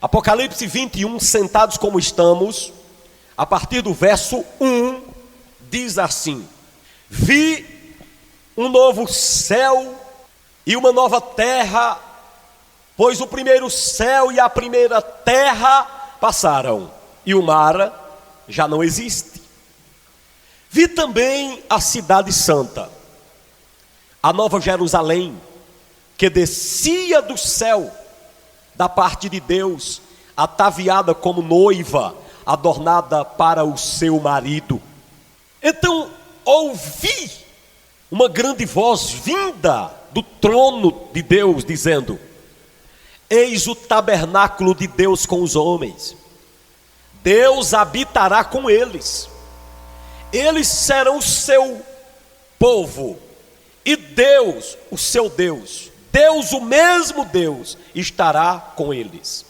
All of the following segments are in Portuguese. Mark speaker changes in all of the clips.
Speaker 1: Apocalipse 21, sentados como estamos, a partir do verso 1, diz assim: Vi um novo céu e uma nova terra, pois o primeiro céu e a primeira terra passaram, e o mar já não existe. Vi também a cidade santa, a nova Jerusalém, que descia do céu, da parte de Deus, ataviada como noiva, adornada para o seu marido. Então ouvi uma grande voz vinda do trono de Deus, dizendo: Eis o tabernáculo de Deus com os homens, Deus habitará com eles, eles serão o seu povo, e Deus, o seu Deus, Deus, o mesmo Deus, estará com eles,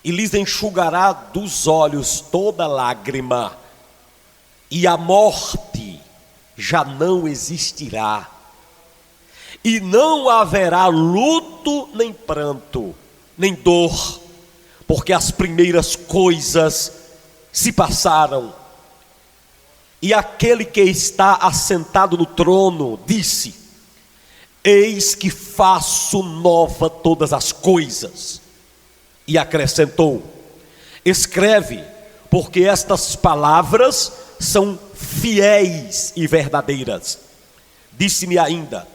Speaker 1: e lhes enxugará dos olhos toda lágrima, e a morte já não existirá, e não haverá luto, nem pranto, nem dor, porque as primeiras coisas se passaram. E aquele que está assentado no trono disse: Eis que faço nova todas as coisas. E acrescentou: Escreve, porque estas palavras são fiéis e verdadeiras. Disse-me ainda: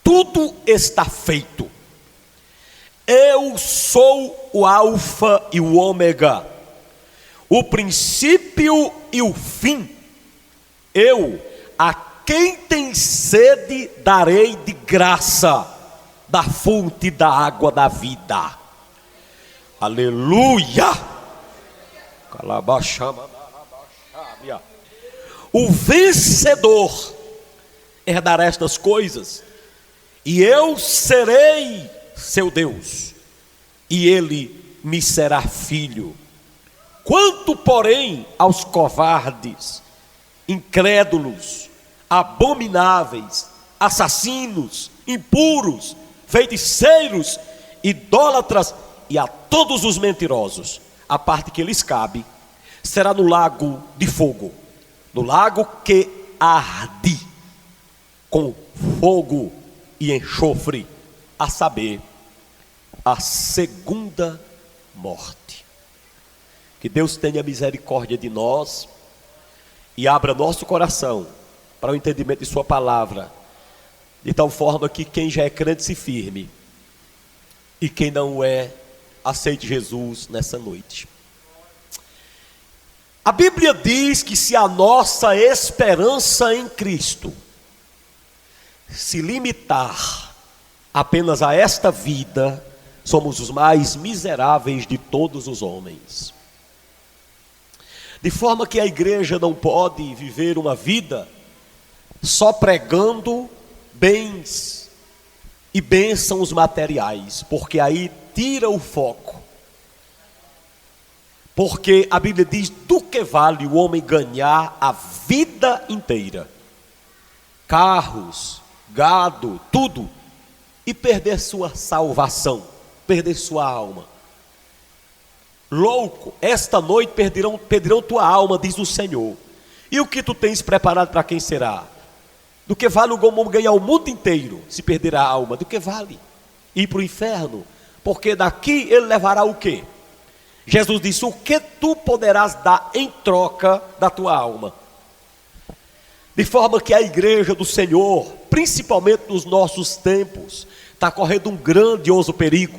Speaker 1: Tudo está feito. Eu sou o Alfa e o Ômega, o princípio e o fim. Eu, a quem tem sede, darei de graça da fonte da água da vida. Aleluia! O vencedor herdará estas coisas, e eu serei seu Deus, e ele me será filho. Quanto, porém, aos covardes, incrédulos, abomináveis, assassinos, impuros, feiticeiros, idólatras e a todos os mentirosos, a parte que lhes cabe será no lago de fogo, no lago que arde com fogo e enxofre, a saber, a segunda morte. Que Deus tenha misericórdia de nós e abra nosso coração para o entendimento de sua palavra, de tal forma que quem já é crente se firme, e quem não é, aceite Jesus nessa noite. A Bíblia diz que se a nossa esperança em Cristo se limitar apenas a esta vida, somos os mais miseráveis de todos os homens. De forma que a igreja não pode viver uma vida só pregando bens e bênçãos materiais, porque aí tira o foco. Porque a Bíblia diz: do que vale o homem ganhar a vida inteira, carros, gado, tudo, e perder sua salvação, perder sua alma? Louco, esta noite perderão tua alma, diz o Senhor. E o que tu tens preparado para quem será? Do que vale o homem ganhar o mundo inteiro, se perder a alma? Do que vale ir para o inferno? Porque daqui ele levará o quê? Jesus disse: o que tu poderás dar em troca da tua alma? De forma que a igreja do Senhor, principalmente nos nossos tempos, está correndo um grandioso perigo.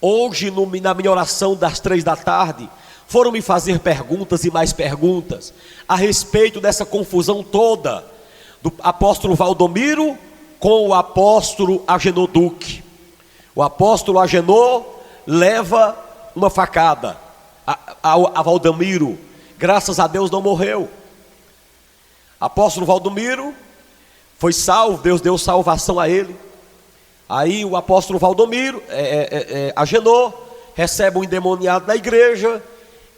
Speaker 1: Hoje, na minha oração das 3 da tarde, foram me fazer perguntas e mais perguntas a respeito dessa confusão toda do apóstolo Valdomiro com o apóstolo Agenor Duque. O apóstolo Agenor leva uma facada a Valdomiro, graças a Deus não morreu. Apóstolo Valdomiro foi salvo, Deus deu salvação a ele. Aí o apóstolo Valdomiro, Agenor, recebe um endemoniado na igreja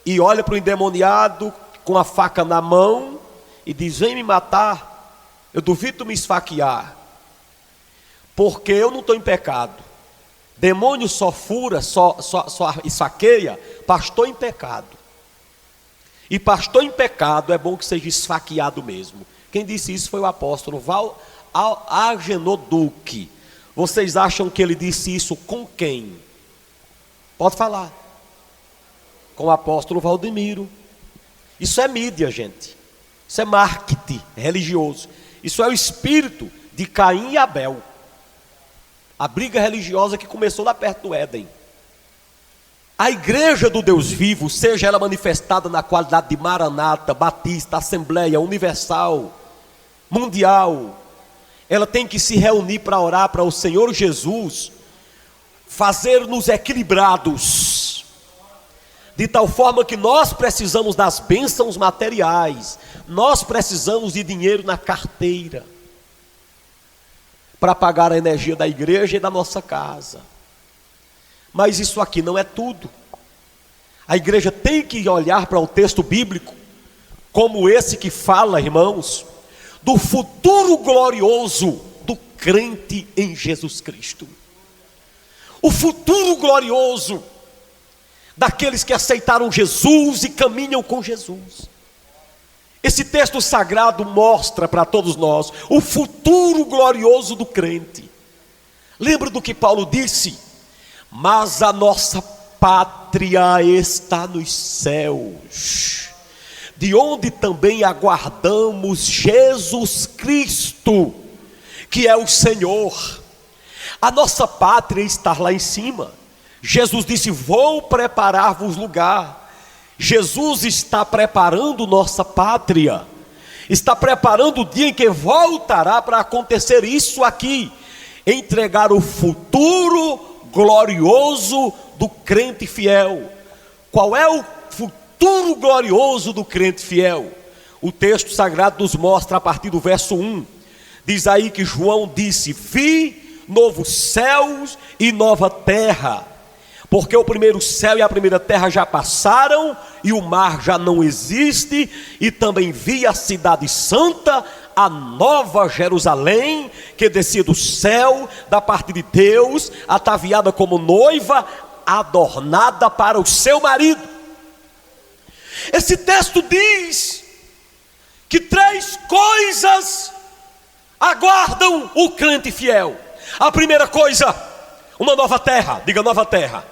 Speaker 1: e olha para o endemoniado com a faca na mão e diz: vem me matar, eu duvido tu me esfaquear, porque eu não estou em pecado. Demônio só fura, só esfaqueia pastor em pecado. E pastor em pecado é bom que seja esfaqueado mesmo. Quem disse isso foi o apóstolo Agenor Duque. Vocês acham que ele disse isso com quem? Pode falar. Com o apóstolo Valdemiro. Isso é mídia, gente. Isso é marketing religioso. Isso é o espírito de Caim e Abel. A briga religiosa que começou lá perto do Éden. A igreja do Deus vivo, seja ela manifestada na qualidade de Maranata, Batista, Assembleia, Universal, Mundial, ela tem que se reunir para orar para o Senhor Jesus fazer-nos equilibrados, de tal forma que nós precisamos das bênçãos materiais, nós precisamos de dinheiro na carteira, para pagar a energia da igreja e da nossa casa. Mas isso aqui não é tudo. A igreja tem que olhar para o texto bíblico, como esse que fala, irmãos, do futuro glorioso do crente em Jesus Cristo. O futuro glorioso daqueles que aceitaram Jesus e caminham com Jesus. Esse texto sagrado mostra para todos nós o futuro glorioso do crente. Lembra do que Paulo disse? Mas a nossa pátria está nos céus, de onde também aguardamos Jesus Cristo, que é o Senhor. A nossa pátria está lá em cima. Jesus disse: vou preparar-vos lugar. Jesus está preparando nossa pátria, está preparando o dia em que voltará para acontecer isso aqui, entregar o futuro glorioso do crente fiel. Qual é o futuro glorioso do crente fiel? O texto sagrado nos mostra a partir do verso 1. Diz aí que João disse: vi novos céus e nova terra, porque o primeiro céu e a primeira terra já passaram e o mar já não existe. E também vi a cidade santa, a nova Jerusalém, que descia do céu da parte de Deus, ataviada como noiva, adornada para o seu marido. Esse texto diz que 3 coisas aguardam o crente fiel. A primeira coisa, uma nova terra. Diga nova terra.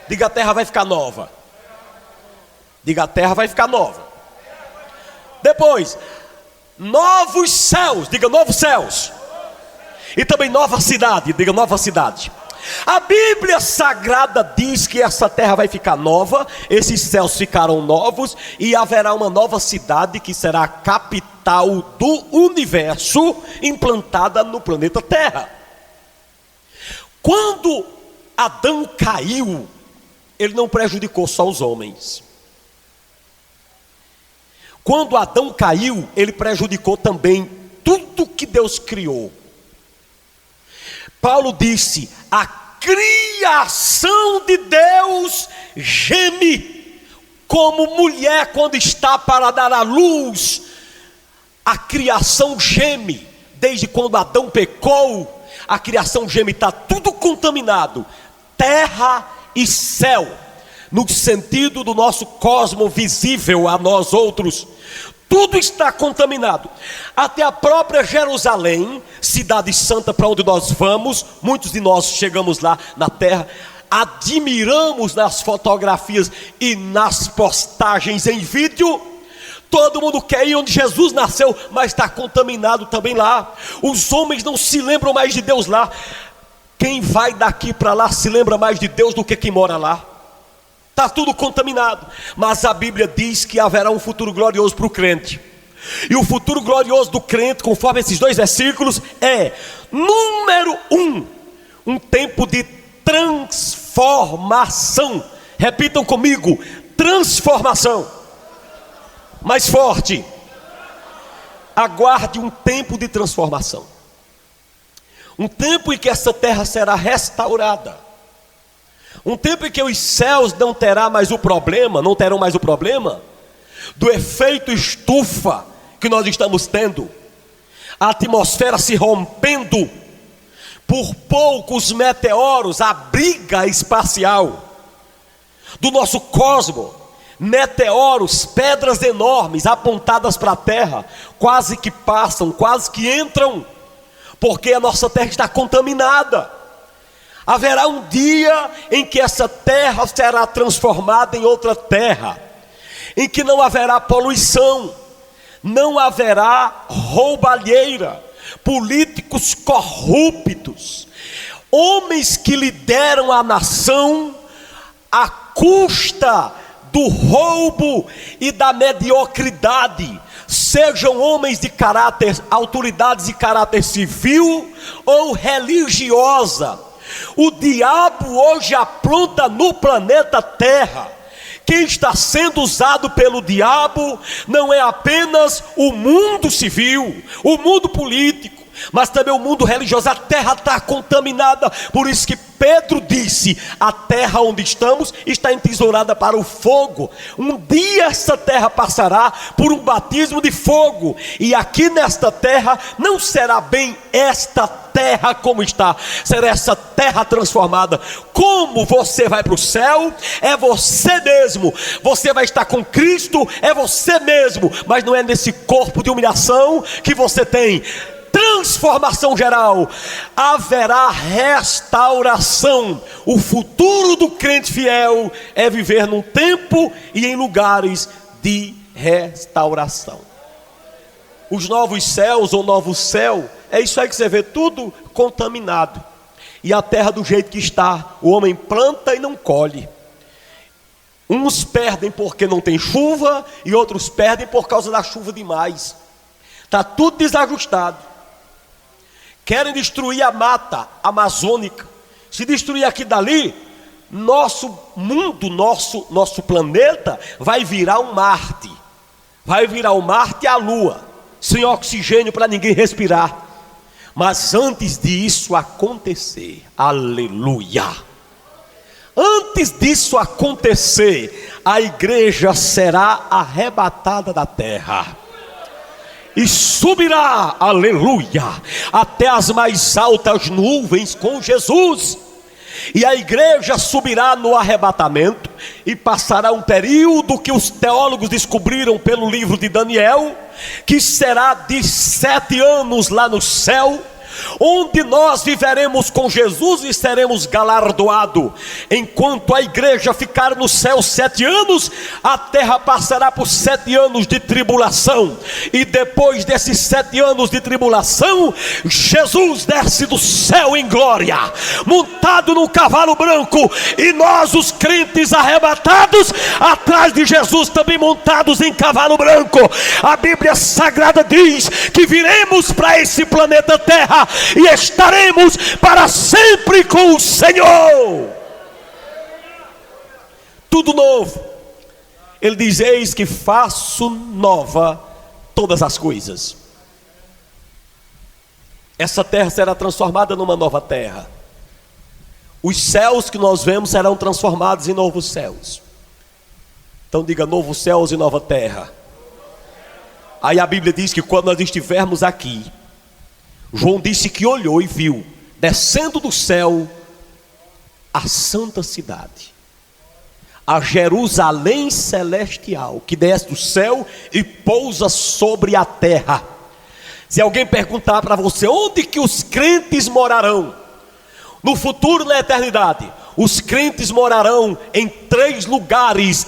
Speaker 1: Diga a terra vai ficar nova. Diga a terra vai ficar nova. Depois, novos céus. Diga novos céus. E também nova cidade. Diga nova cidade. A Bíblia Sagrada diz que essa terra vai ficar nova, esses céus ficarão novos, e haverá uma nova cidade que será a capital do universo, implantada no planeta Terra. Quando Adão caiu, ele não prejudicou só os homens. Quando Adão caiu, ele prejudicou também tudo que Deus criou. Paulo disse: a criação de Deus geme, como mulher quando está para dar à luz. A criação geme, desde quando Adão pecou, a criação geme, está tudo contaminado, terra e céu, no sentido do nosso cosmo visível a nós outros. Tudo está contaminado, até a própria Jerusalém, cidade santa para onde nós vamos. Muitos de nós chegamos lá na terra, admiramos nas fotografias e nas postagens em vídeo. Todo mundo quer ir onde Jesus nasceu, mas está contaminado também lá. Os homens não se lembram mais de Deus lá. Quem vai daqui para lá se lembra mais de Deus do que quem mora lá. Está tudo contaminado. Mas a Bíblia diz que haverá um futuro glorioso para o crente. E o futuro glorioso do crente, conforme esses 2 versículos, é: número 1, um tempo de transformação. Repitam comigo: transformação. Mais forte. Aguarde um tempo de transformação. Um tempo em que essa terra será restaurada. Um tempo em que os céus não terão mais o problema do efeito estufa que nós estamos tendo, a atmosfera se rompendo, por poucos meteoros, a briga espacial do nosso cosmos, meteoros, pedras enormes apontadas para a Terra, quase que passam, quase que entram, porque a nossa Terra está contaminada. Haverá um dia em que essa terra será transformada em outra terra, em que não haverá poluição, não haverá roubalheira, políticos corruptos, homens que lideram a nação à custa do roubo e da mediocridade, sejam homens de caráter, autoridades de caráter civil ou religiosa. O diabo hoje apronta no planeta Terra. Quem está sendo usado pelo diabo não é apenas o mundo civil, o mundo político, mas também o mundo religioso. A terra está contaminada, por isso que Pedro disse: a terra onde estamos está entesourada para o fogo. Um dia essa terra passará por um batismo de fogo, e aqui nesta terra não será bem esta terra como está, será essa terra transformada. Como você vai para o céu, é você mesmo. Você vai estar com Cristo, é você mesmo, mas não é nesse corpo de humilhação que você tem transformação geral. Haverá restauração. O futuro do crente fiel é viver num tempo e em lugares de restauração. Os novos céus ou novo céu, é isso aí que você vê, tudo contaminado. E a terra do jeito que está, o homem planta e não colhe. Uns perdem porque não tem chuva, e outros perdem por causa da chuva demais. Está tudo desajustado. Querem destruir a mata amazônica. Se destruir aqui dali, nosso mundo, nosso planeta vai virar um Marte. Vai virar um Marte e a Lua, sem oxigênio para ninguém respirar. Mas antes disso acontecer, aleluia, antes disso acontecer, a igreja será arrebatada da terra e subirá, aleluia, até as mais altas nuvens com Jesus. E a igreja subirá no arrebatamento e passará um período que os teólogos descobriram pelo livro de Daniel, que será de 7 anos lá no céu, onde nós viveremos com Jesus e seremos galardoados. Enquanto a igreja ficar no céu 7 anos, a terra passará por 7 anos de tribulação, e depois desses 7 anos de tribulação, Jesus desce do céu em glória, montado num cavalo branco, e nós, os crentes arrebatados, atrás de Jesus também montados em cavalo branco. A Bíblia Sagrada diz que viremos para esse planeta Terra e estaremos para sempre com o Senhor. Tudo novo. Ele diz: eis que faço nova todas as coisas. Essa terra será transformada numa nova terra. Os céus que nós vemos serão transformados em novos céus. Então diga: novos céus e nova terra. Aí a Bíblia diz que quando nós estivermos aqui, João disse que olhou e viu, descendo do céu, a santa cidade, a Jerusalém celestial, que desce do céu e pousa sobre a terra. Se alguém perguntar para você onde que os crentes morarão no futuro, na eternidade, os crentes morarão em 3 lugares,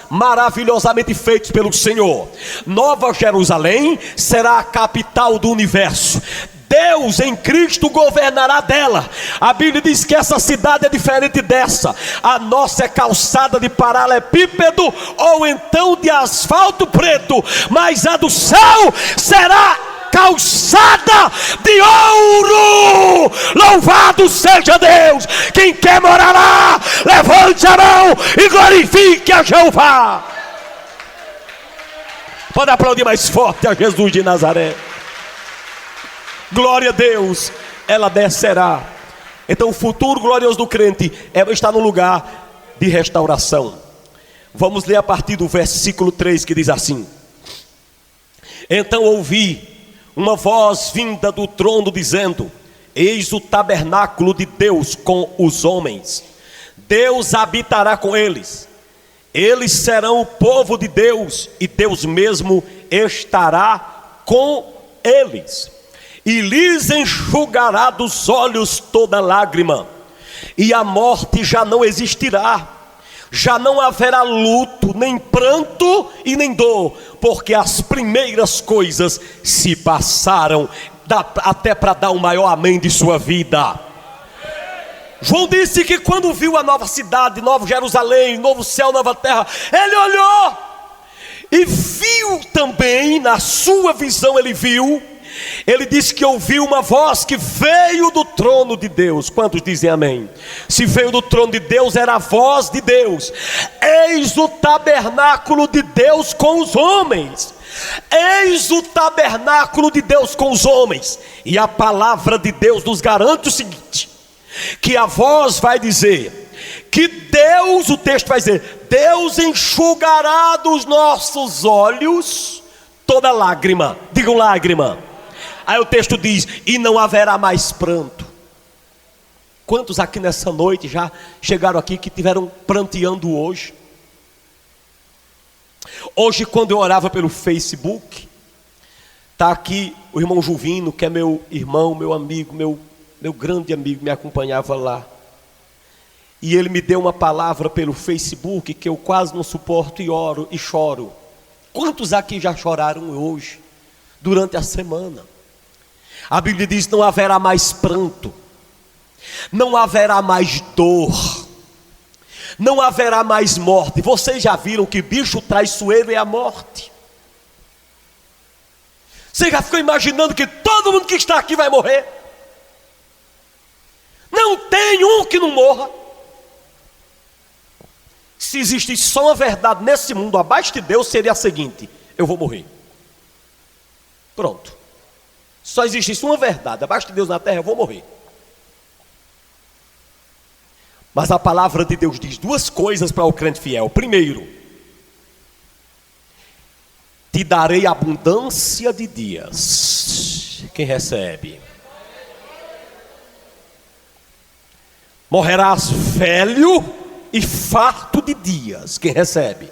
Speaker 1: maravilhosamente feitos pelo Senhor. Nova Jerusalém será a capital do universo. Deus em Cristo governará dela. A Bíblia diz que essa cidade é diferente dessa. A nossa é calçada de paralelepípedo ou então de asfalto preto, mas a do céu será calçada de ouro. Louvado seja Deus. Quem quer morar lá, levante a mão e glorifique a Jeová. Pode aplaudir mais forte a Jesus de Nazaré. Glória a Deus. Ela descerá. Então o futuro glorioso do crente está no lugar de restauração. Vamos ler a partir do versículo 3, que diz assim: então ouvi uma voz vinda do trono dizendo: Eis o tabernáculo de Deus com os homens. Deus habitará com eles. Eles serão o povo de Deus, e Deus mesmo estará com eles. E lhes enxugará dos olhos toda lágrima, e a morte já não existirá. Já não haverá luto, nem pranto e nem dor, porque as primeiras coisas se passaram. Dá até para dar um maior amém de sua vida. João disse que quando viu a nova cidade, Nova Jerusalém, novo céu, nova terra, ele olhou e viu também, na sua visão ele viu, ele disse que ouviu uma voz que veio do trono de Deus. Quantos dizem amém? Se veio do trono de Deus, era a voz de Deus. Eis o tabernáculo de Deus com os homens. Eis o tabernáculo de Deus com os homens. E a palavra de Deus nos garante o seguinte, que a voz vai dizer, que Deus, o texto vai dizer, Deus enxugará dos nossos olhos toda lágrima. Digam lágrima. Aí o texto diz, e não haverá mais pranto. Quantos aqui nessa noite já chegaram aqui que tiveram pranteando hoje? Hoje, quando eu orava pelo Facebook, está aqui o irmão Juvino, que é meu irmão, meu amigo, meu grande amigo, me acompanhava lá. E ele me deu uma palavra pelo Facebook que eu quase não suporto, e oro e choro. Quantos aqui já choraram hoje, durante a semana? A Bíblia diz, não haverá mais pranto, não haverá mais dor, não haverá mais morte. Vocês já viram que bicho traiçoeiro é a morte? Você já ficou imaginando que todo mundo que está aqui vai morrer? Não tem um que não morra. Se existisse só uma verdade nesse mundo abaixo de Deus, seria a seguinte: eu vou morrer. Pronto. Só existisse uma verdade abaixo de Deus na terra, eu vou morrer. Mas a palavra de Deus diz duas coisas para o crente fiel. Primeiro, te darei abundância de dias. Quem recebe? Morrerás velho e farto de dias. Quem recebe?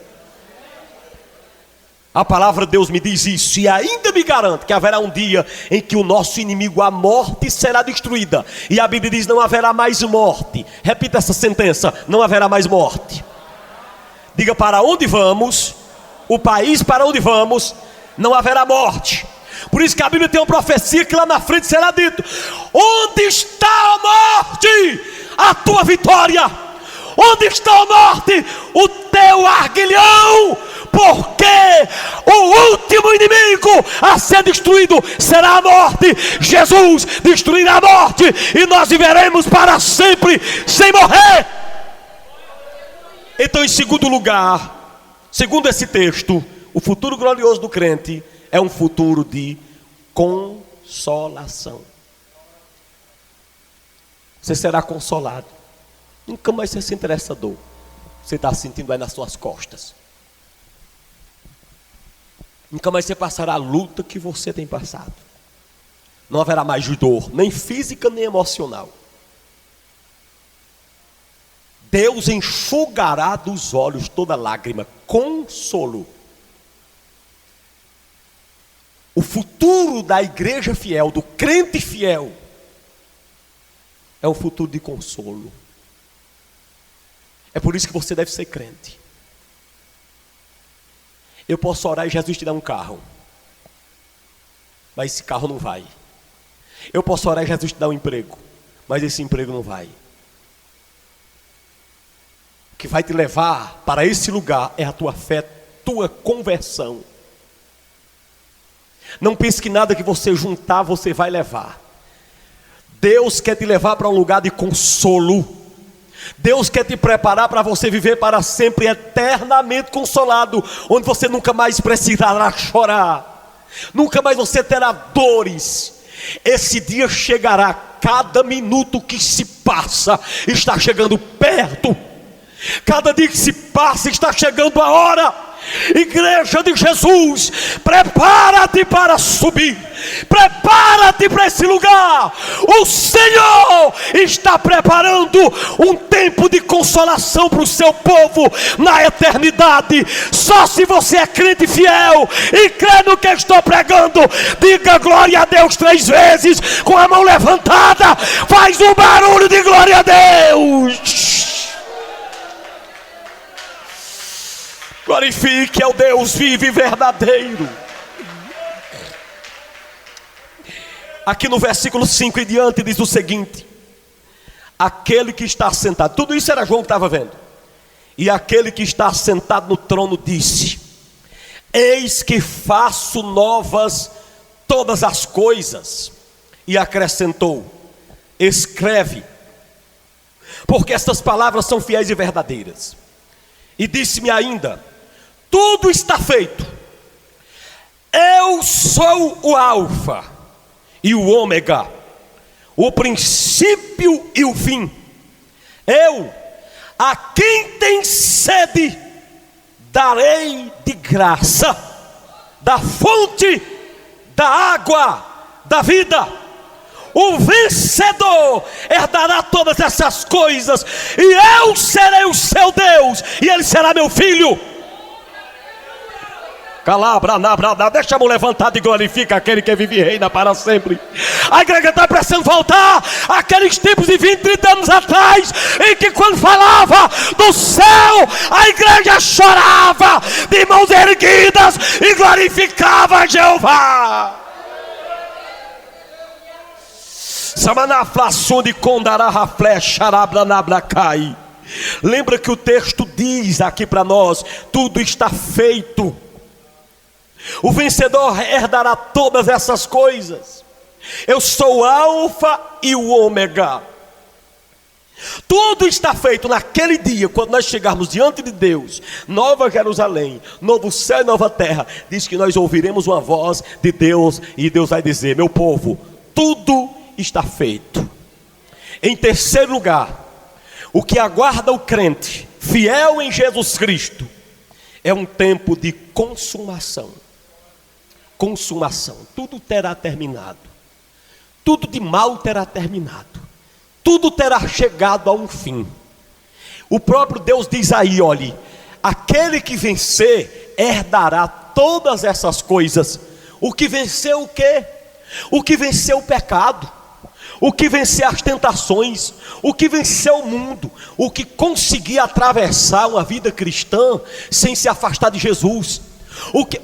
Speaker 1: A palavra de Deus me diz isso, e ainda me garante que haverá um dia em que o nosso inimigo, a morte, será destruída. E a Bíblia diz, não haverá mais morte. Repita essa sentença, não haverá mais morte. Diga, para onde vamos, o país para onde vamos, não haverá morte. Por isso que a Bíblia tem uma profecia que lá na frente será dito: onde está a morte, a tua vitória? Onde está a morte, o teu arguilhão? Porque o último inimigo a ser destruído será a morte. Jesus destruirá a morte, e nós viveremos para sempre sem morrer. Então, em segundo lugar, segundo esse texto, o futuro glorioso do crente é um futuro de consolação. Você será consolado. Nunca mais você sente essa dor. Você está sentindo aí nas suas costas. Nunca mais você passará a luta que você tem passado. Não haverá mais dor, nem física nem emocional. Deus enxugará dos olhos toda lágrima. Consolo. O futuro da igreja fiel, do crente fiel, é um futuro de consolo. É por isso que você deve ser crente. Eu posso orar e Jesus te dá um carro, mas esse carro não vai. Eu posso orar e Jesus te dá um emprego, mas esse emprego não vai. O que vai te levar para esse lugar é a tua fé, tua conversão. Não pense que nada que você juntar você vai levar. Deus quer te levar para um lugar de consolo. Deus quer te preparar para você viver para sempre, eternamente consolado, onde você nunca mais precisará chorar, nunca mais você terá dores. Esse dia chegará. Cada minuto que se passa está chegando perto. Cada dia que se passa está chegando a hora. Igreja de Jesus, prepara-te para subir, Prepara-te para esse lugar. O Senhor está preparando um tempo de consolação para o seu povo na eternidade. Só se você é crente fiel e crê no que eu estou pregando, diga glória a Deus 3 vezes com a mão levantada. Faz um barulho de glória a Deus. Glorifique ao Deus vivo e verdadeiro. Aqui no versículo 5 em diante diz o seguinte: aquele que está sentado, tudo isso era João que estava vendo. E aquele que está sentado no trono disse: eis que faço novas todas as coisas. E acrescentou: escreve, porque estas palavras são fiéis e verdadeiras. E disse-me ainda: tudo está feito. Eu sou o Alfa e o Ômega, o princípio e o fim. Eu, a quem tem sede, darei de graça da fonte da água da vida. O vencedor herdará todas essas coisas, e eu serei o seu Deus, e ele será meu filho. Deixa a mão levantada e glorifica aquele que vive e reina para sempre. A igreja está precisando voltar àqueles tempos de 20, 30 anos atrás, em que quando falava do céu, a igreja chorava de mãos erguidas e glorificava Jeová. Lembra que o texto diz aqui para nós: tudo está feito. O vencedor herdará todas essas coisas. Eu sou o Alfa e o Ômega. Tudo está feito naquele dia, quando nós chegarmos diante de Deus, Nova Jerusalém, novo céu e nova terra. Diz que nós ouviremos uma voz de Deus, e Deus vai dizer: meu povo, tudo está feito. Em terceiro lugar, o que aguarda o crente fiel em Jesus Cristo é um tempo de consumação. Consumação. Tudo terá terminado. Tudo de mal terá terminado. Tudo terá chegado a um fim. O próprio Deus diz aí: olhe, aquele que vencer herdará todas essas coisas. O que venceu o quê? O que venceu o pecado, o que venceu as tentações, o que venceu o mundo, o que conseguir atravessar uma vida cristã sem se afastar de Jesus.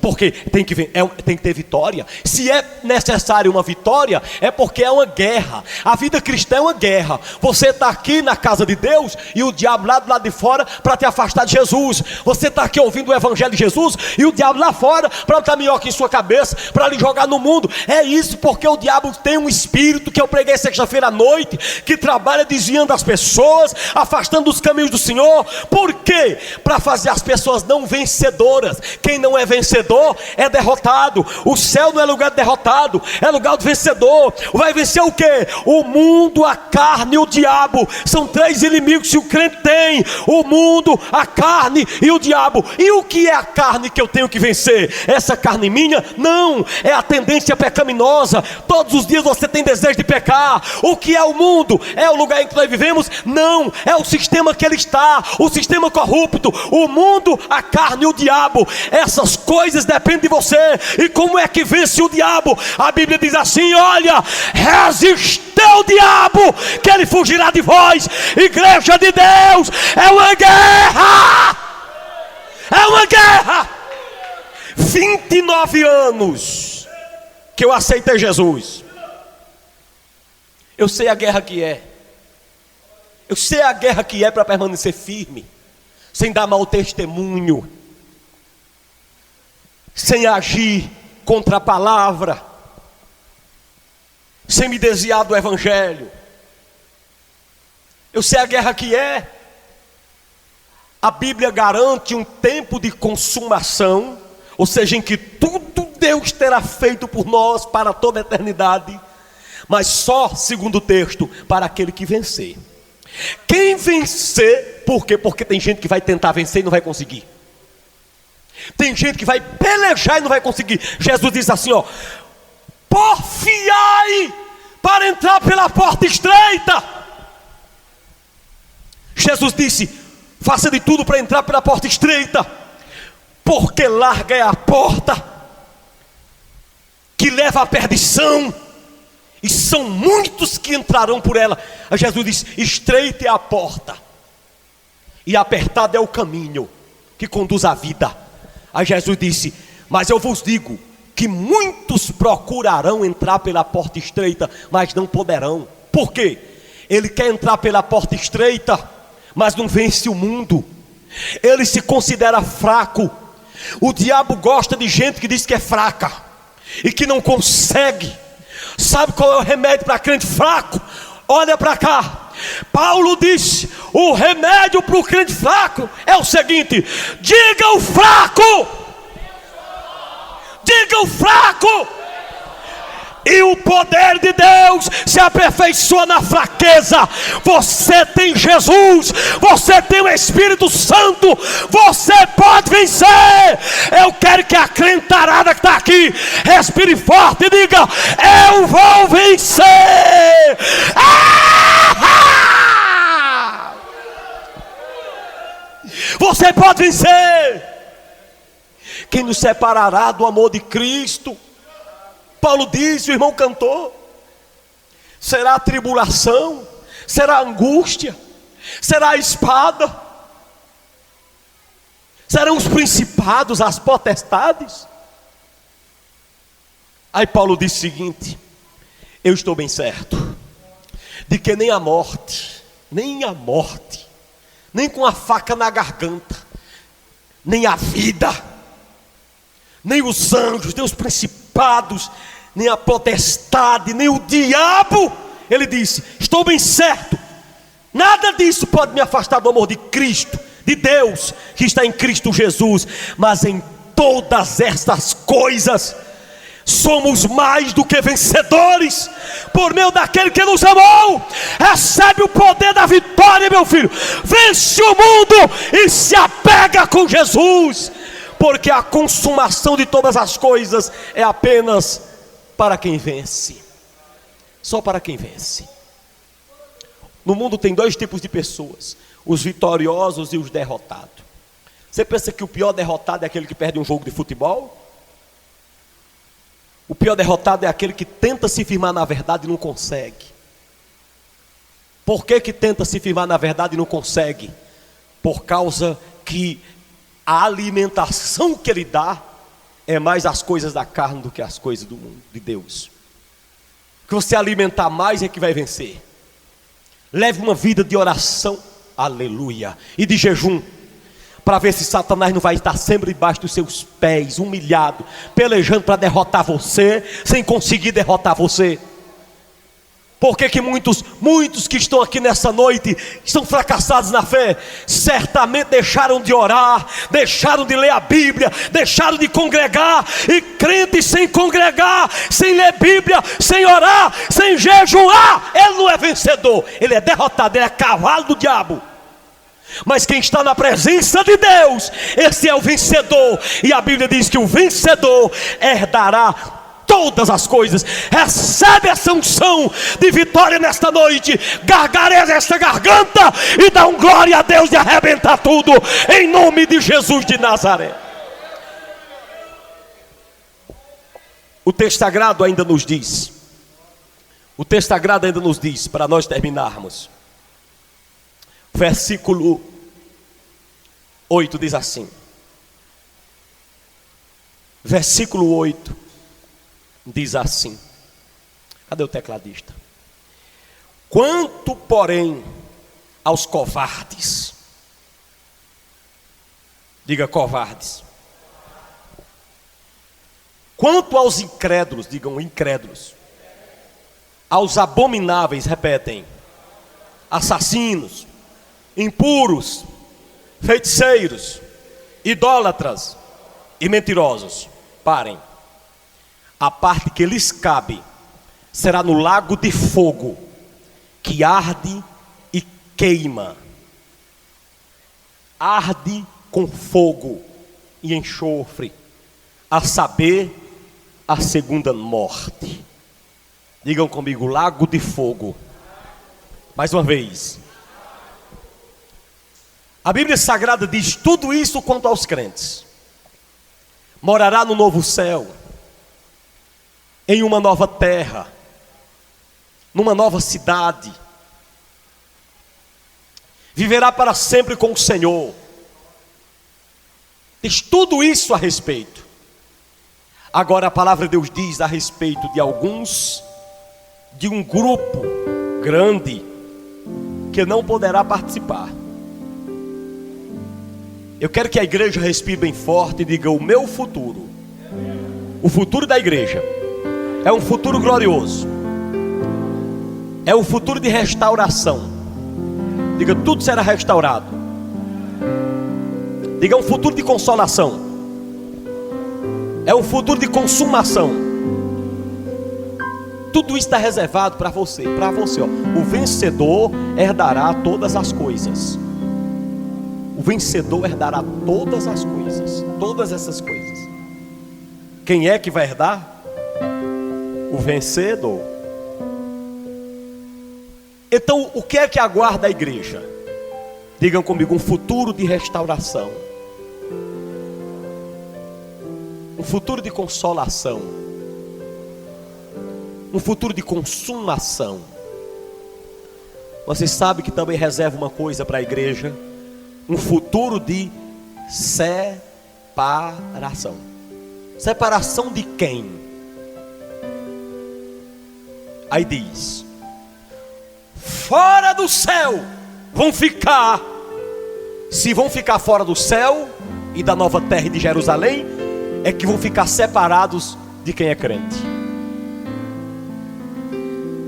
Speaker 1: Porque tem que ter vitória. Se é necessário uma vitória, é porque é uma guerra. A vida cristã é uma guerra. Você está aqui na casa de Deus e o diabo lá do lado de fora para te afastar de Jesus. Você está aqui ouvindo o evangelho de Jesus e o diabo lá fora para botar minhoca em sua cabeça, para lhe jogar no mundo. É isso, porque o diabo tem um espírito que eu preguei sexta-feira à noite, que trabalha desviando as pessoas, afastando dos caminhos do Senhor. Por quê? Para fazer as pessoas não vencedoras. Quem não é vencedor é derrotado. O céu não é lugar de derrotado, é lugar do vencedor. Vai vencer o quê? O mundo, a carne e o diabo. São 3 inimigos que o crente tem: o mundo, a carne e o diabo. E o que é a carne que eu tenho que vencer? Essa carne minha? Não, é a tendência pecaminosa. Todos os dias você tem desejo de pecar. O que é o mundo? É o lugar em que nós vivemos? Não, é o sistema que ele está, o sistema corrupto. O mundo, a carne e o diabo. Essas coisas dependem de você. E como é que vence o diabo? A Bíblia diz assim: olha, resisteu o diabo, que ele fugirá de vós. Igreja de Deus, é uma guerra. É uma guerra. 29 anos que eu aceitei Jesus. Eu sei a guerra que é. Eu sei a guerra que é para permanecer firme, sem dar mau testemunho, sem agir contra a palavra, sem me desviar do evangelho. Eu sei a guerra que é. A Bíblia garante um tempo de consumação, ou seja, em que tudo Deus terá feito por nós para toda a eternidade, mas só, segundo o texto, para aquele que vencer. Quem vencer, por quê? Porque tem gente que vai tentar vencer e não vai conseguir. Tem gente que vai pelejar e não vai conseguir. Jesus diz assim, ó: porfiai para entrar pela porta estreita. Jesus disse: faça de tudo para entrar pela porta estreita, porque larga é a porta que leva à perdição, e são muitos que entrarão por ela. Aí Jesus disse: estreita é a porta, e apertado é o caminho que conduz à vida. Aí Jesus disse: mas eu vos digo que muitos procurarão entrar pela porta estreita, mas não poderão. Por quê? Ele quer entrar pela porta estreita, mas não vence o mundo. Ele se considera fraco. O diabo gosta de gente que diz que é fraca e que não consegue. Sabe qual é o remédio para crente fraco? Olha para cá. Paulo disse: o remédio para o crente fraco é o seguinte: diga o fraco, diga o fraco, e o poder de Deus se aperfeiçoa na fraqueza. Você tem Jesus, você tem o Espírito Santo, você pode vencer. Eu quero que a crentarada que está aqui respire forte e diga: eu vou vencer. Você pode vencer. Quem nos separará do amor de Cristo? Paulo disse, o irmão cantou: será a tribulação, será a angústia, será a espada, serão os principados, as potestades. Aí Paulo disse o seguinte: eu estou bem certo de que nem a morte, nem com a faca na garganta, nem a vida, nem os anjos, nem os principados, nem a potestade, nem o diabo. Ele disse: estou bem certo, nada disso pode me afastar do amor de Cristo, de Deus que está em Cristo Jesus. Mas em todas estas coisas somos mais do que vencedores por meio daquele que nos amou. Recebe o poder da vitória, meu filho. Vence o mundo e se apega com Jesus, porque a consumação de todas as coisas é apenas para quem vence. Só para quem vence. No mundo tem dois tipos de pessoas: os vitoriosos e os derrotados. Você pensa que o pior derrotado é aquele que perde um jogo de futebol? O pior derrotado é aquele que tenta se firmar na verdade e não consegue. Por que tenta se firmar na verdade e não consegue? Por causa que a alimentação que ele dá é mais as coisas da carne do que as coisas do mundo, de Deus. Que você alimentar mais é que vai vencer. Leve uma vida de oração, aleluia, e de jejum, para ver se Satanás não vai estar sempre debaixo dos seus pés, humilhado, pelejando para derrotar você, sem conseguir derrotar você. Por que muitos que estão aqui nessa noite estão fracassados na fé? Certamente deixaram de orar, deixaram de ler a Bíblia, deixaram de congregar. E crente sem congregar, sem ler Bíblia, sem orar, sem jejuar, ele não é vencedor, ele é derrotado, ele é cavalo do diabo. Mas quem está na presença de Deus, esse é o vencedor. E a Bíblia diz que o vencedor herdará todas as coisas. Recebe essa unção de vitória nesta noite. Gargareja esta garganta e dá um glória a Deus e arrebenta tudo, em nome de Jesus de Nazaré. O texto sagrado ainda nos diz, para nós terminarmos, versículo 8 diz assim. Versículo 8 diz assim. Cadê o tecladista? Quanto, porém, aos covardes, diga covardes. Quanto aos incrédulos, digam incrédulos. Aos abomináveis, repetem, assassinos, impuros, feiticeiros, idólatras e mentirosos, parem. A parte que lhes cabe será no lago de fogo, que arde e queima. Arde com fogo e enxofre, a saber, a segunda morte. Digam comigo, lago de fogo. Mais uma vez. A Bíblia Sagrada diz tudo isso quanto aos crentes. Morará no novo céu, em uma nova terra, numa nova cidade. Viverá para sempre com o Senhor. Diz tudo isso a respeito. Agora a palavra de Deus diz a respeito de alguns, de um grupo grande, que não poderá participar. Eu quero que a igreja respire bem forte e diga: o meu futuro, o futuro da igreja, é um futuro glorioso, é um futuro de restauração. Diga: tudo será restaurado. Diga: é um futuro de consolação, é um futuro de consumação. Tudo isso está reservado para você, ó. O vencedor herdará todas as coisas. O vencedor herdará todas as coisas, todas essas coisas. Quem é que vai herdar? O vencedor. Então, o que é que aguarda a igreja? Digam comigo: um futuro de restauração, um futuro de consolação, um futuro de consumação. Você sabe que também reserva uma coisa para a igreja: um futuro de separação. Separação de quem? Aí diz: fora do céu vão ficar. Se vão ficar fora do céu e da nova terra e de Jerusalém, é que vão ficar separados de quem é crente.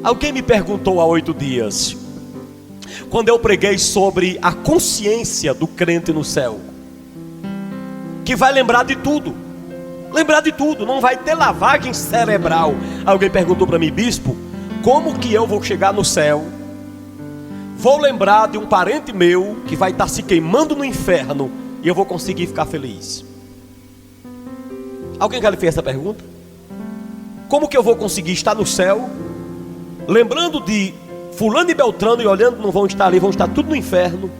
Speaker 1: Alguém me perguntou há 8 dias, quando eu preguei sobre a consciência do crente no céu, que vai lembrar de tudo, não vai ter lavagem cerebral. Alguém perguntou para mim: bispo, como que eu vou chegar no céu? Vou lembrar de um parente meu que vai estar se queimando no inferno e eu vou conseguir ficar feliz? Alguém já lhe fez essa pergunta? Como que eu vou conseguir estar no céu, lembrando de fulano e beltrano, e olhando, não vão estar ali, vão estar tudo no inferno,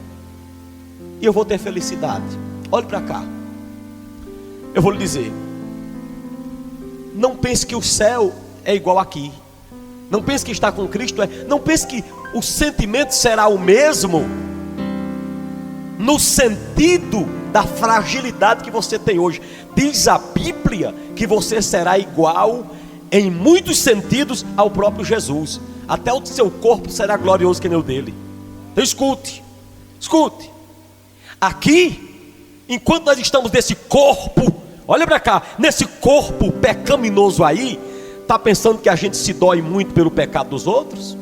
Speaker 1: e eu vou ter felicidade? Olhe para cá. Eu vou lhe dizer: não pense que o céu é igual aqui. Não pense que estar com Cristo não pense que o sentimento será o mesmo, no sentido da fragilidade que você tem hoje. Diz a Bíblia que você será igual em muitos sentidos ao próprio Jesus. Até o seu corpo será glorioso que nem o dele. Então escute. Aqui, enquanto nós estamos nesse corpo, olha para cá, nesse corpo pecaminoso aí, está pensando que a gente se dói muito pelo pecado dos outros?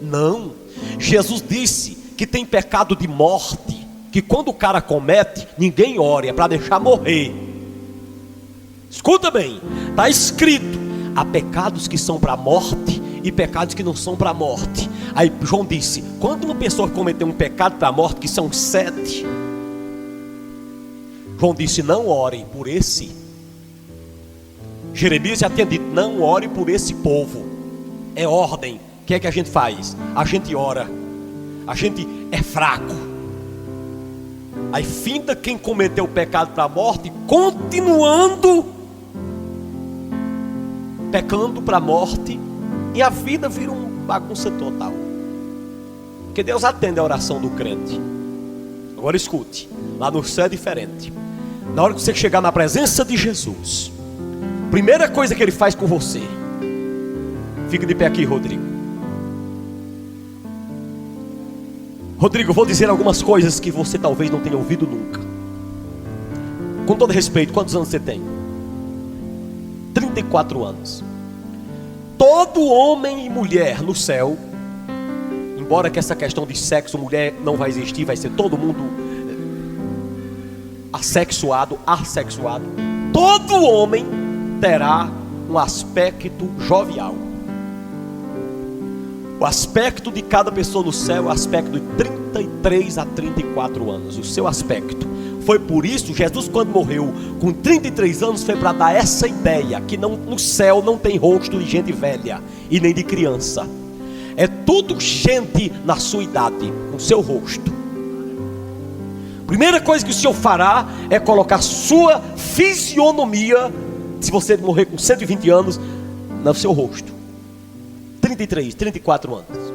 Speaker 1: Não. Jesus disse que tem pecado de morte, que quando o cara comete, ninguém ora, é para deixar morrer. Escuta bem, está escrito: há pecados que são para a morte e pecados que não são para a morte. Aí João disse: quando uma pessoa cometeu um pecado para a morte, que são 7, João disse: não orem por esse. Jeremias já tinha dito: não ore por esse povo. É ordem. O que é que a gente faz? A gente ora. A gente é fraco. Aí finda quem cometeu o pecado para a morte, continuando pecando para a morte, e a vida vira uma bagunça total. Porque Deus atende a oração do crente. Agora escute, lá no céu é diferente. Na hora que você chegar na presença de Jesus, primeira coisa que Ele faz com você, fica de pé aqui, Rodrigo. Rodrigo, eu vou dizer algumas coisas que você talvez não tenha ouvido nunca. Com todo respeito, quantos anos você tem? 34 anos. Todo homem e mulher no céu, embora que essa questão de sexo, mulher não vai existir, vai ser todo mundo assexuado. Todo homem terá um aspecto jovial. O aspecto de cada pessoa no céu é o aspecto de 33 a 34 anos. O seu aspecto. Foi por isso, Jesus quando morreu com 33 anos, foi para dar essa ideia, que não, no céu não tem rosto de gente velha e nem de criança. É tudo gente na sua idade, no seu rosto. Primeira coisa que o Senhor fará é colocar sua fisionomia, se você morrer com 120 anos, no seu rosto. 33, 34 anos.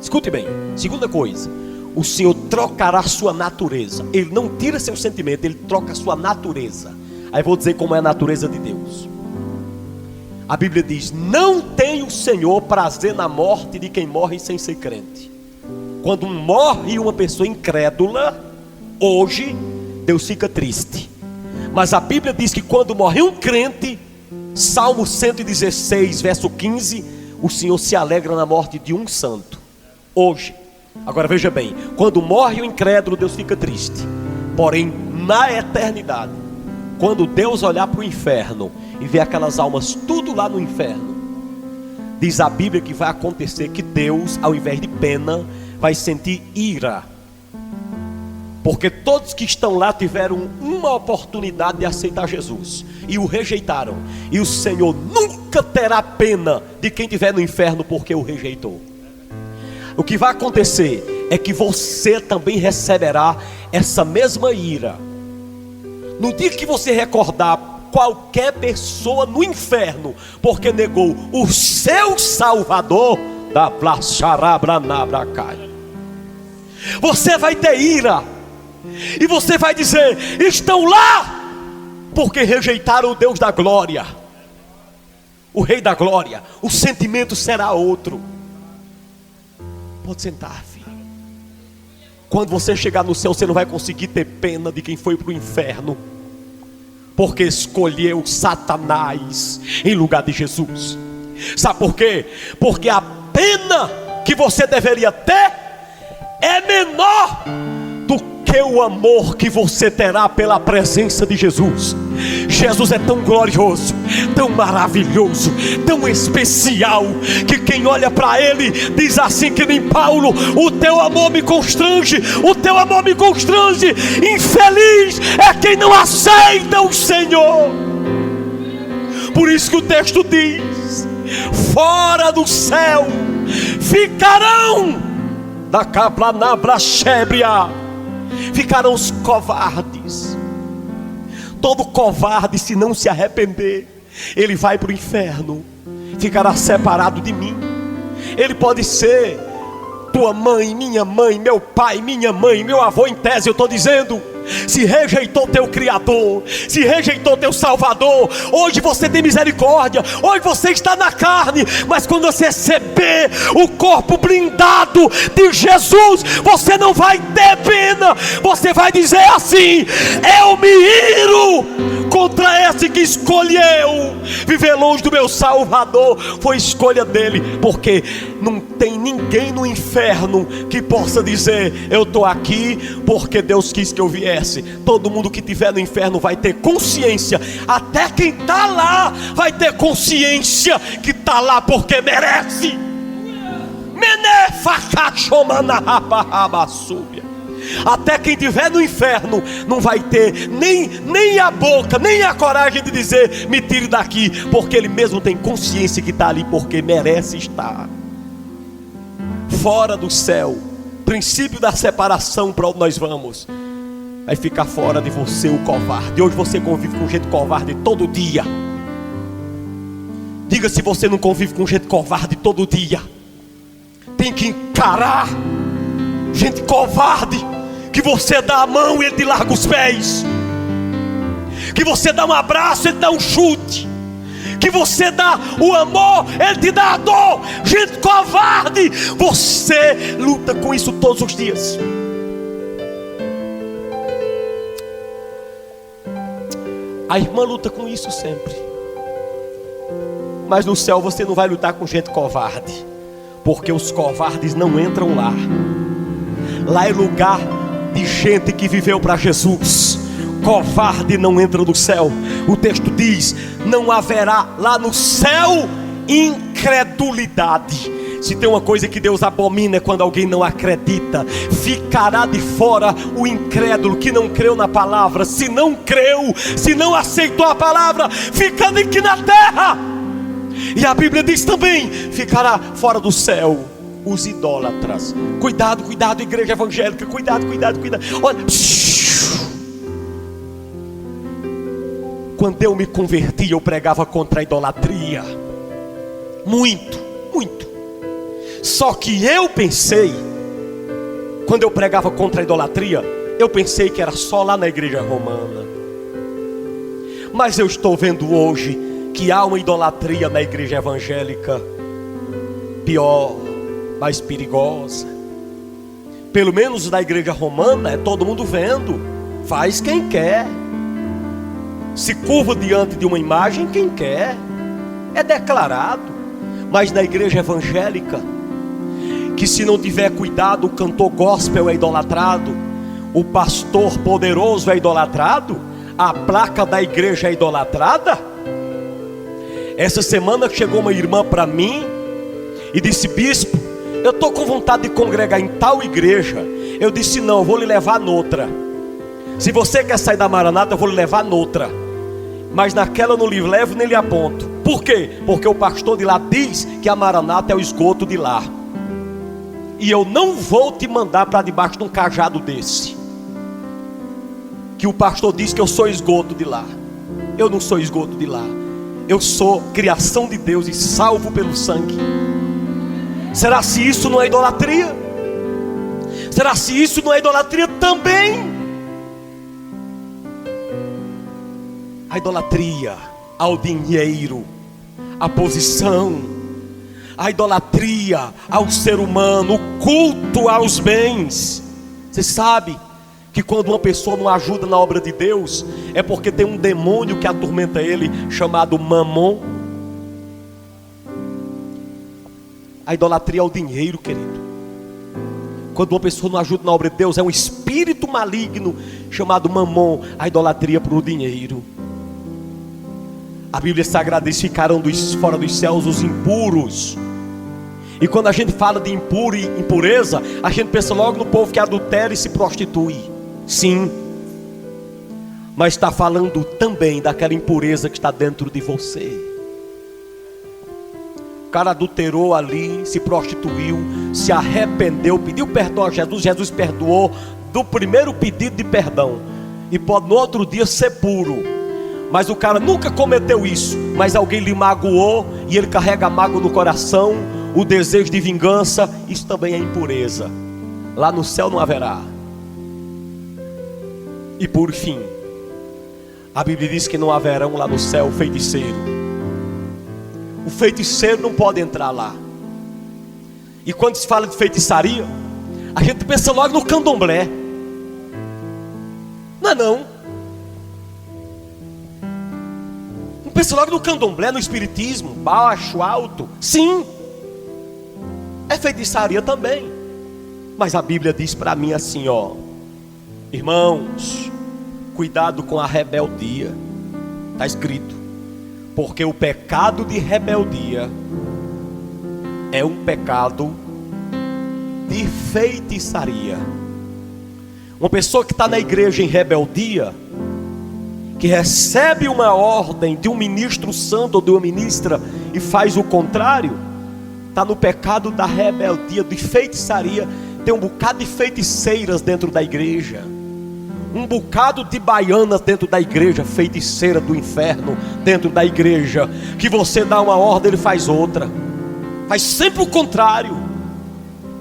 Speaker 1: Escute bem. Segunda coisa, o Senhor trocará sua natureza. Ele não tira seu sentimento, ele troca sua natureza. Aí vou dizer como é a natureza de Deus. A Bíblia diz: não tem o Senhor prazer na morte de quem morre sem ser crente. Quando morre uma pessoa incrédula, hoje, Deus fica triste. Mas a Bíblia diz que quando morre um crente, Salmo 116, verso 15, o Senhor se alegra na morte de um santo. Hoje. Agora veja bem, quando morre o incrédulo, Deus fica triste. Porém, na eternidade, quando Deus olhar para o inferno e ver aquelas almas tudo lá no inferno, diz a Bíblia que vai acontecer que Deus, ao invés de pena, vai sentir ira. Porque todos que estão lá tiveram uma oportunidade de aceitar Jesus e o rejeitaram. E o Senhor nunca terá pena de quem estiver no inferno porque o rejeitou. O que vai acontecer é que você também receberá essa mesma ira. No dia que você recordar qualquer pessoa no inferno porque negou o seu Salvador, você vai ter ira. E você vai dizer: estão lá porque rejeitaram o Deus da glória, o Rei da glória. O sentimento será outro. Pode sentar, filho. Quando você chegar no céu, você não vai conseguir ter pena de quem foi para o inferno, porque escolheu Satanás em lugar de Jesus. Sabe por quê? Porque a pena que você deveria ter é menor do que o amor que você terá pela presença de Jesus. Jesus é tão glorioso, tão maravilhoso, tão especial, que quem olha para Ele diz assim que nem Paulo: o teu amor me constrange, o teu amor me constrange. Infeliz é quem não aceita o Senhor. Por isso que o texto diz: fora do céu ficarão da caplanabra xébria, ficarão os covardes. Todo covarde, se não se arrepender, ele vai para o inferno, ficará separado de mim. Ele pode ser tua mãe, minha mãe, meu pai, minha mãe, meu avô. Em tese eu estou dizendo, se rejeitou teu Criador, se rejeitou teu Salvador, hoje você tem misericórdia, hoje você está na carne, mas quando você receber o corpo blindado de Jesus, você não vai ter pena. Você vai dizer assim: eu me iro contra esse que escolheu viver longe do meu Salvador. Foi escolha dele, porque não tem ninguém no inferno que possa dizer: eu estou aqui porque Deus quis que eu viesse. Todo mundo que estiver no inferno vai ter consciência. Até quem está lá vai ter consciência que está lá porque merece. Até quem estiver no inferno não vai ter nem a boca, nem a coragem de dizer: me tire daqui, porque ele mesmo tem consciência que está ali porque merece estar. Fora do céu, princípio da separação para onde nós vamos. Vai ficar fora de você o covarde. Hoje você convive com gente covarde todo dia. Diga se você não convive com gente covarde todo dia. Tem que encarar gente covarde, que você dá a mão e ele te larga os pés, que você dá um abraço, ele dá um chute, que você dá o amor, ele te dá a dor. Gente covarde, você luta com isso todos os dias. A irmã luta com isso sempre. Mas no céu você não vai lutar com gente covarde, porque os covardes não entram lá. Lá é lugar de gente que viveu para Jesus. Covarde não entra no céu. O texto diz: não haverá lá no céu incredulidade. Se tem uma coisa que Deus abomina é quando alguém não acredita. Ficará de fora o incrédulo que não creu na palavra. Se não creu, se não aceitou a palavra, fica aqui na terra. E a Bíblia diz também: ficará fora do céu os idólatras. Cuidado, cuidado, igreja evangélica. Cuidado, cuidado, cuidado. Olha, quando eu me converti, eu pregava contra a idolatria. Muito, muito. Só que eu pensei, quando eu pregava contra a idolatria, eu pensei que era só lá na igreja romana. Mas eu estou vendo hoje que há uma idolatria na igreja evangélica pior, mais perigosa. Pelo menos na igreja romana é todo mundo vendo, faz quem quer, se curva diante de uma imagem quem quer, é declarado. Mas na igreja evangélica, que se não tiver cuidado, o cantor gospel é idolatrado, o pastor poderoso é idolatrado, a placa da igreja é idolatrada. Essa semana chegou uma irmã para mim e disse: bispo, eu estou com vontade de congregar em tal igreja. Eu disse: não, eu vou lhe levar noutra. Se você quer sair da Maranata, eu vou lhe levar noutra, mas naquela eu não lhe levo nem lhe aponto. Por quê? Porque o pastor de lá diz que a Maranata é o esgoto de lá, e eu não vou te mandar para debaixo de um cajado desse, que o pastor diz que eu sou esgoto de lá. Eu não sou esgoto de lá, eu sou criação de Deus e salvo pelo sangue. Será se isso não é idolatria? Será se isso não é idolatria também? A idolatria ao dinheiro, à posição, a idolatria ao ser humano, o culto aos bens. Você sabe que quando uma pessoa não ajuda na obra de Deus, é porque tem um demônio que atormenta ele, chamado Mamon. A idolatria ao dinheiro, querido. Quando uma pessoa não ajuda na obra de Deus, é um espírito maligno chamado Mamon. A idolatria para o dinheiro. A Bíblia Sagrada diz: ficarão fora dos céus os impuros. E quando a gente fala de impuro e impureza, a gente pensa logo no povo que adultera e se prostitui. Sim, mas está falando também daquela impureza que está dentro de você. O cara adulterou ali, se prostituiu, se arrependeu, pediu perdão a Jesus. Jesus perdoou do primeiro pedido de perdão, e pode no outro dia ser puro. Mas o cara nunca cometeu isso, mas alguém lhe magoou, e ele carrega a mágoa no coração, o desejo de vingança. Isso também é impureza. Lá no céu não haverá. E por fim, a Bíblia diz que não haverão lá no céu feiticeiro. O feiticeiro não pode entrar lá. E quando se fala de feitiçaria, a gente pensa logo no candomblé. Não é não. Não pensa logo no candomblé, no espiritismo, baixo, alto. Sim, é feitiçaria também. Mas a Bíblia diz para mim assim, ó: irmãos, cuidado com a rebeldia. Está escrito: porque o pecado de rebeldia é um pecado de feitiçaria. Uma pessoa que está na igreja em rebeldia, que recebe uma ordem de um ministro santo ou de uma ministra e faz o contrário, está no pecado da rebeldia, de feitiçaria. Tem um bocado de feiticeiras dentro da igreja, um bocado de baianas dentro da igreja, feiticeira do inferno dentro da igreja, que você dá uma ordem, ele faz outra, faz sempre o contrário.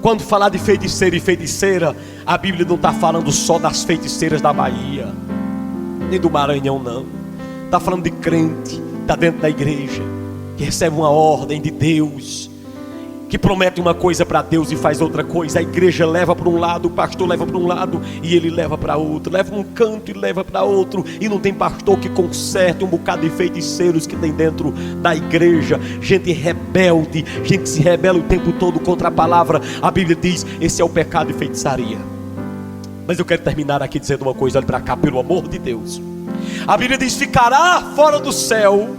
Speaker 1: Quando falar de feiticeiro e feiticeira, a Bíblia não está falando só das feiticeiras da Bahia, nem do Maranhão, não. Está falando de crente, está dentro da igreja, que recebe uma ordem de Deus, que promete uma coisa para Deus e faz outra coisa. A igreja leva para um lado, o pastor leva para um lado e ele leva para outro, leva um canto e leva para outro, e não tem pastor que conserte um bocado de feiticeiros que tem dentro da igreja. Gente rebelde, gente que se rebela o tempo todo contra a palavra. A Bíblia diz: esse é o pecado de feitiçaria. Mas eu quero terminar aqui dizendo uma coisa, olhe para cá, pelo amor de Deus. A Bíblia diz: ficará fora do céu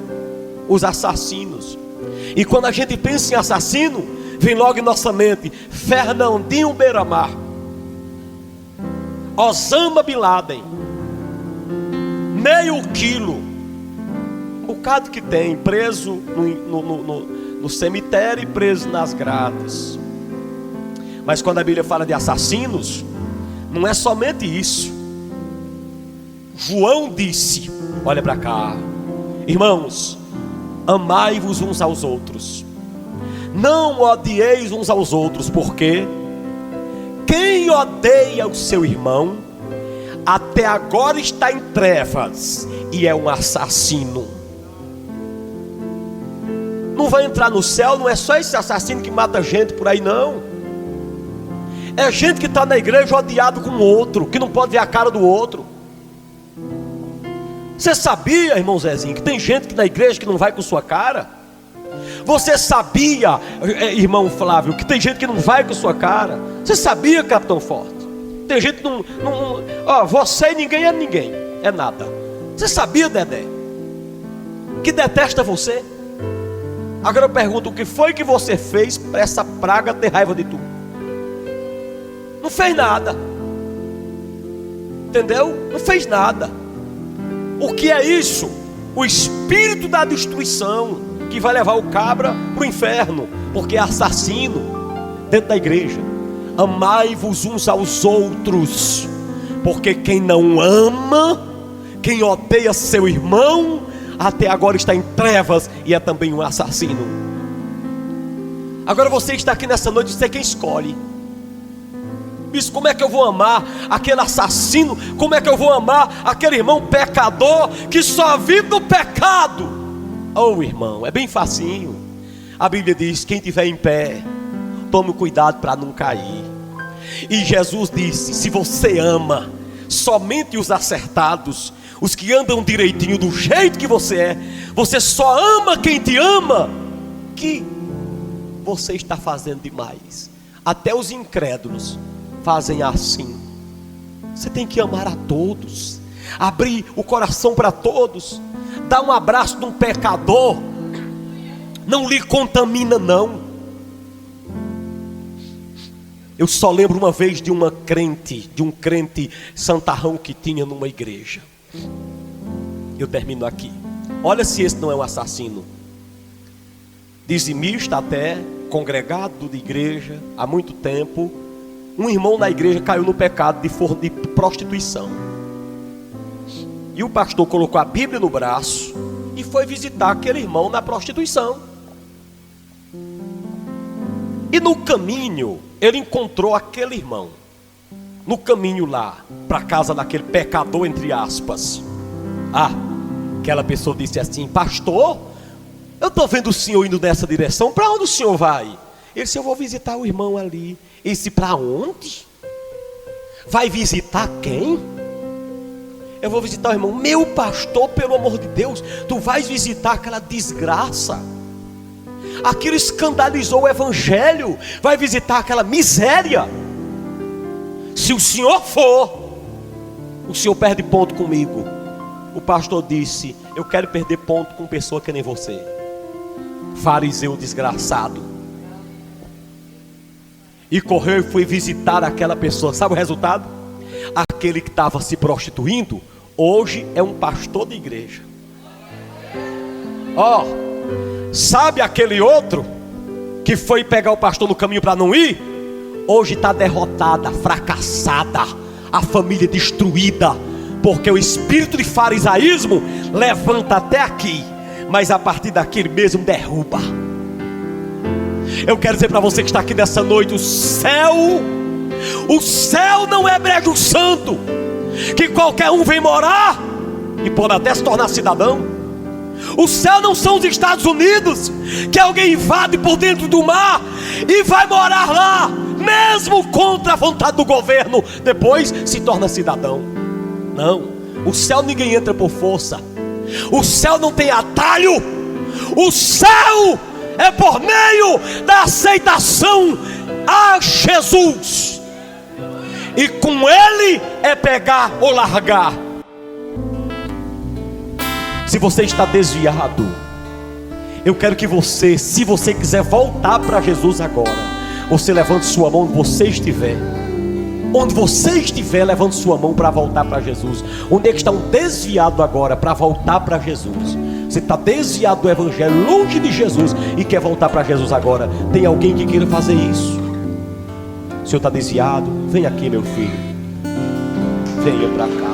Speaker 1: os assassinos. E quando a gente pensa em assassino, vem logo em nossa mente Fernandinho Beiramar, Osama Bin Laden, meio quilo, um bocado que tem, preso no cemitério e preso nas grades. Mas quando a Bíblia fala de assassinos, não é somente isso. João disse, olha para cá, irmãos, amai-vos uns aos outros, não odieis uns aos outros, porque quem odeia o seu irmão, até agora está em trevas e é um assassino. Não vai entrar no céu, não é só esse assassino que mata gente por aí, não. É gente que está na igreja odiado com o outro, que não pode ver a cara do outro. Você sabia, irmão Zezinho, que tem gente que na igreja que não vai com sua cara? Você sabia, irmão Flávio, que tem gente que não vai com sua cara? Você sabia, Capitão Forte? Tem gente que não você e ninguém é ninguém, é nada. Você sabia, Dedé, que detesta você? Agora eu pergunto, o que foi que você fez para essa praga ter raiva de tu? Não fez nada. Entendeu? Não fez nada. O que é isso? O espírito da destruição, que vai levar o cabra para o inferno, porque é assassino dentro da igreja. Amai-vos uns aos outros, porque quem não ama, quem odeia seu irmão, até agora está em trevas e é também um assassino. Agora você está aqui nessa noite, você é quem escolhe. Isso, como é que eu vou amar aquele assassino? Como é que eu vou amar aquele irmão pecador que só vive no pecado? Oh, irmão, é bem facinho. A Bíblia diz, quem estiver em pé, tome cuidado para não cair. E Jesus disse, se você ama somente os acertados, os que andam direitinho do jeito que você é, você só ama quem te ama, que você está fazendo demais. Até os incrédulos fazem assim. Você tem que amar a todos, abrir o coração para todos, dar um abraço de um pecador, não lhe contamina não. Eu só lembro uma vez de um crente santarrão que tinha numa igreja. Eu termino aqui. Olha se esse não é um assassino. Dizimista até, congregado de igreja há muito tempo. Um irmão na igreja caiu no pecado de prostituição. E o pastor colocou a Bíblia no braço e foi visitar aquele irmão na prostituição. E no caminho, ele encontrou aquele irmão. No caminho lá, para a casa daquele pecador, entre aspas. Aquela pessoa disse assim: pastor, eu estou vendo o senhor indo nessa direção, para onde o senhor vai? Ele disse: eu vou visitar o irmão ali. Ele disse: para onde? Vai visitar quem? Eu vou visitar o irmão. Meu pastor, pelo amor de Deus, tu vais visitar aquela desgraça. Aquilo escandalizou o evangelho. Vai visitar aquela miséria. Se o senhor for, o senhor perde ponto comigo. O pastor disse: eu quero perder ponto com pessoa que nem você, fariseu desgraçado. E correu e foi visitar aquela pessoa. Sabe o resultado? Aquele que estava se prostituindo, hoje é um pastor de igreja. Sabe aquele outro que foi pegar o pastor no caminho para não ir? Hoje está derrotada, fracassada, a família destruída, porque o espírito de farisaísmo levanta até aqui, mas a partir daqui ele mesmo derruba. Eu quero dizer para você que está aqui nessa noite: o céu não é brejo santo, que qualquer um vem morar e pode até se tornar cidadão. O céu não são os Estados Unidos, que alguém invade por dentro do mar e vai morar lá, mesmo contra a vontade do governo, depois se torna cidadão. Não, o céu ninguém entra por força. O céu não tem atalho. O céu é por meio da aceitação a Jesus, e com Ele é pegar ou largar. Se você está desviado Eu quero que você, se você quiser voltar para Jesus agora, você levante sua mão onde você estiver. Onde você estiver, levante sua mão para voltar para Jesus. Onde é que está um desviado agora para voltar para Jesus? Você está desviado do Evangelho, longe de Jesus, e quer voltar para Jesus agora. Tem alguém que queira fazer isso? O senhor está desviado? Vem aqui, meu filho. Venha para cá.